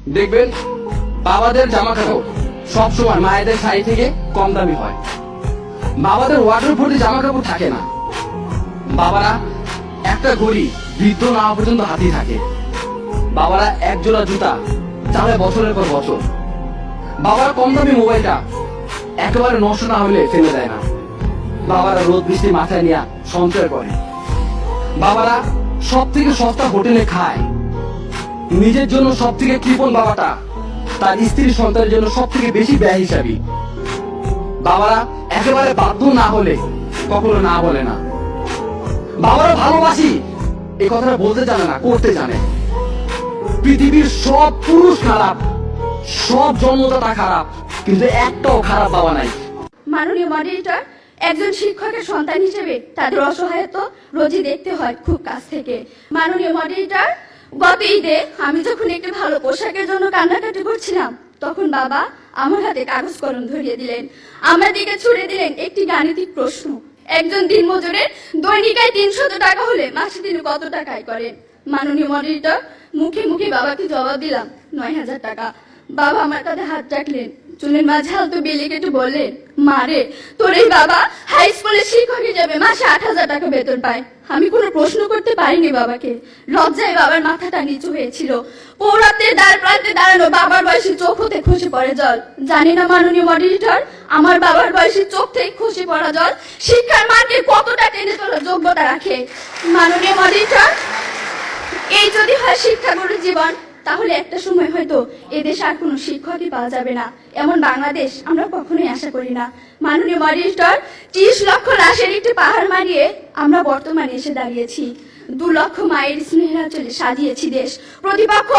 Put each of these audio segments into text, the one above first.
দেখবেন বাবাদের জামা কাপড় সবসময় মায়েদের শাড়ি থেকে কম দামি হয়। বাবাদের ওয়ার্ডরোব ভর্তি জামা কাপড় থাকে না। বাবারা একটা ঘড়ি বৃদ্ধ না হওয়া পর্যন্ত হাতেই থাকে। বাবারা এক জোড়া জুতা চালায় বছরের পর বছর। বাবারা কম দামি মোবাইলটা একেবারে নষ্ট না হলে ফেলে দেয় না। বাবারা রোদ বৃষ্টি মাথায় নিয়ে সঞ্চয় করে। বাবারা সব থেকে সস্তা হোটেলে খায়। নিজের জন্য সব থেকে কৃপণ বাবাটা তার স্ত্রীর সন্তানের জন্য সব থেকে বেশি ব্যয় হিসাবী। বাবারা একেবারে বাধ্য না হলে কখনো না বলে না। বাবারা ভালোবাসি এই কথাটা বলতে জানে না, করতে জানে। পৃথিবীর সব পুরুষ খারাপ, সব জন্মদাতা খারাপ, কিন্তু একটাও খারাপ বাবা নাই। মাননীয় মডারেটর, একজন শিক্ষকের সন্তান হিসেবে তাদের অসহায়ত্ব রোজই দেখতে হয় খুব কাছ থেকে। মাননীয় মডারেটর, গত ঈদে আমি যখন একটি ভালো পোশাকের জন্য কান্নাকাটি করছিলাম, তখন বাবা আমার হাতে কাগজ কলম ধরিয়ে দিলেন, আমার দিকে ছুড়ে দিলেন একটি গাণিতিক প্রশ্ন। একজন দিনমজুরের দৈনিক আয় 300 টাকা হলে মাসে তিনি কত টাকা আয় করেন? মাননীয় মডারেটর, মুখে মুখে বাবাকে জবাব দিলাম 9000 টাকা। বাবা আমার কাঁধে হাত রাখলেন, চুলের মাঝে হালতো বেলে কেটে বললেন, মারে তোর এই বাবা হাই স্কুলের শিক্ষক হিসেবে মাসে 8000 টাকা বেতন পায়। আমি কোনো প্রশ্ন করতে পারিনি বাবাকে। লজ্জায় বাবার মাথাটা নিচু হয়েছিল। পৌরত্বের দ্বার প্রান্তে দাঁড়ানো বাবার বয়সী চোখ হতে খসে পড়ে জল। জানি না মাননীয় মডারেটর, আমার বাবার বয়সী চোখ থেকে খসে পড়া জল শিক্ষার মানকে কতটা টেনে তোলার যোগ্যতা রাখে। মাননীয় মডারেটর, এই যদি হয় শিক্ষাগুরু জীবন, তাহলে একটা সময় হয়তো এদেশে আর কোনো শিক্ষকই পাওয়া যাবে না। এমন বাংলাদেশ আমরা কখনোই আশা করি না। মাননীয় মডারেটর, 30 লক্ষ লাশের একটি পাহাড় মারিয়ে আমরা বর্তমানে এসে দাঁড়িয়েছি। 2 লক্ষ মায়ের স্নেহাচলে সাজিয়েছি দেশ। প্রতিপক্ষ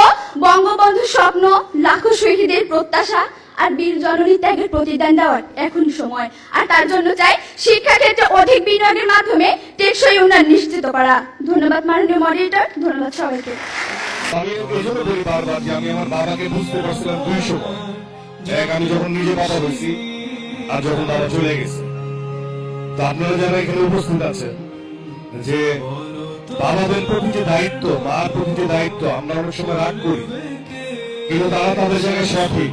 বঙ্গবন্ধুর স্বপ্ন, লাখো শহীদের প্রত্যাশা আর বীর জননী ত্যাগের প্রতিদান দেওয়ার এখন সময়। আর তার জন্য চাই শিক্ষাক্ষেত্রে অধিক বিনিয়োগের মাধ্যমে টেকসই উন্নয়ন নিশ্চিত করা। ধন্যবাদ মাননীয় মডারেটর, ধন্যবাদ সবাইকে। আমি এই জন্য বলি বারবার যে আমি আমার বাবাকে বুঝতে পারছিলাম 2 সময়। এক, আমি যখন নিজে বাবা হয়েছি আর যখন বাবা চলে গেছে। তো আপনারা যারা এখানে উপস্থিত আছেন, যে বাবাদের প্রতি যে দায়িত্ব, মার প্রতি যে দায়িত্ব, আমরা অনেক সময় রাগ করি, কিন্তু তারা তাদের জায়গায় সঠিক।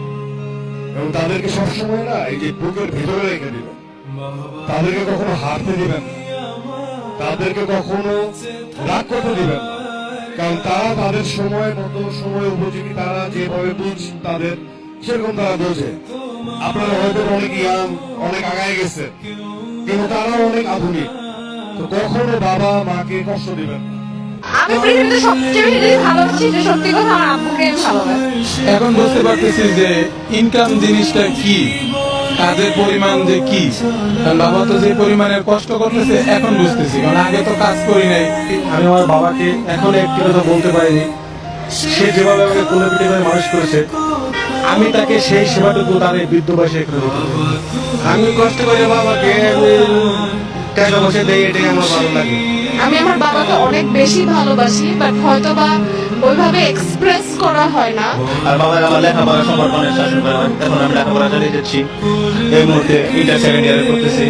এবং তাদেরকে সবসময় না এই যে বুকের ভেতরে রেখে দিবেন, তাদেরকে কখনো হারতে দিবেন না, তাদেরকে কখনো রাগ করতে দিবেন না। কারণ তারা তাদের সময় মতো, সময় উপযোগী তারা যেভাবে বুঝছেন তাদের সেরকম তারা বোঝে। আপনারা হয়তো অনেক ইয়াং, অনেক আগায় গেছে, কিন্তু তারা অনেক আধুনিক। তো কখনো বাবা মাকে কষ্ট দিবেন না। আমি পৃথিবীতে সবচেয়ে বেশি ভালোবাসি, যে সত্যি কথা আমার আব্বুকে আমি ভালোবাসি। এখন বুঝতে পারতেছি যে ইনকাম জিনিসটা কি, কাজের পরিমাণ যে কি। কারণ বাবা তো যে পরিমাণের কষ্ট করতেছে এখন বুঝতেছি, কারণ আগে তো কাজ করি নাই। আমি আমার বাবাকে এখনো একটি কথা বলতে পারিনি। সে যেভাবে আমাকে কোলে পিঠে করে মানুষ করেছে, আমি তাকে সেই সেবাটুকু তার এই বৃদ্ধ বয়সে এখানে দিতে পারি। আমি কষ্ট করে বাবাকে টাকা বসে দেই, এটাই আমার ভালো লাগে। আমি আমার বাবাকে অনেক বেশি ভালোবাসি, বাট হয়তো বা ওইভাবে এক্সপ্রেস করা হয় না। আর বাবার আমার লেখাপড়া সমর্পণের শাসন করা হয়। এখন আমি লেখাপড়া চালিয়ে যাচ্ছি, এই মুহূর্তে ইন্টার 2nd ইয়ারে করতেছি।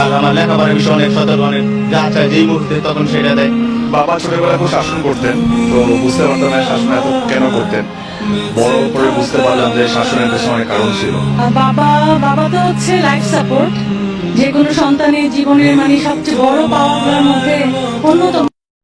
আর আমার লেখাপড়ার বিষয়ে অনেক সতর্ক, অনেক যা চায় যেই মুহূর্তে তখন সেটা দেয়। বাবা ছোটবেলায় খুব শাসন করতেন, তো বুঝতে পারতাম না শাসন এত কেন করতেন। বড় করে বুঝতে পারলাম যে শাসনের পেছনে অনেক কারণ ছিল। বাবা তো হচ্ছে লাইফ সাপোর্ট। যে কোনো সন্তানের জীবনের মানে সবচেয়ে বড় পাওয়ার মধ্যে অন্যতম।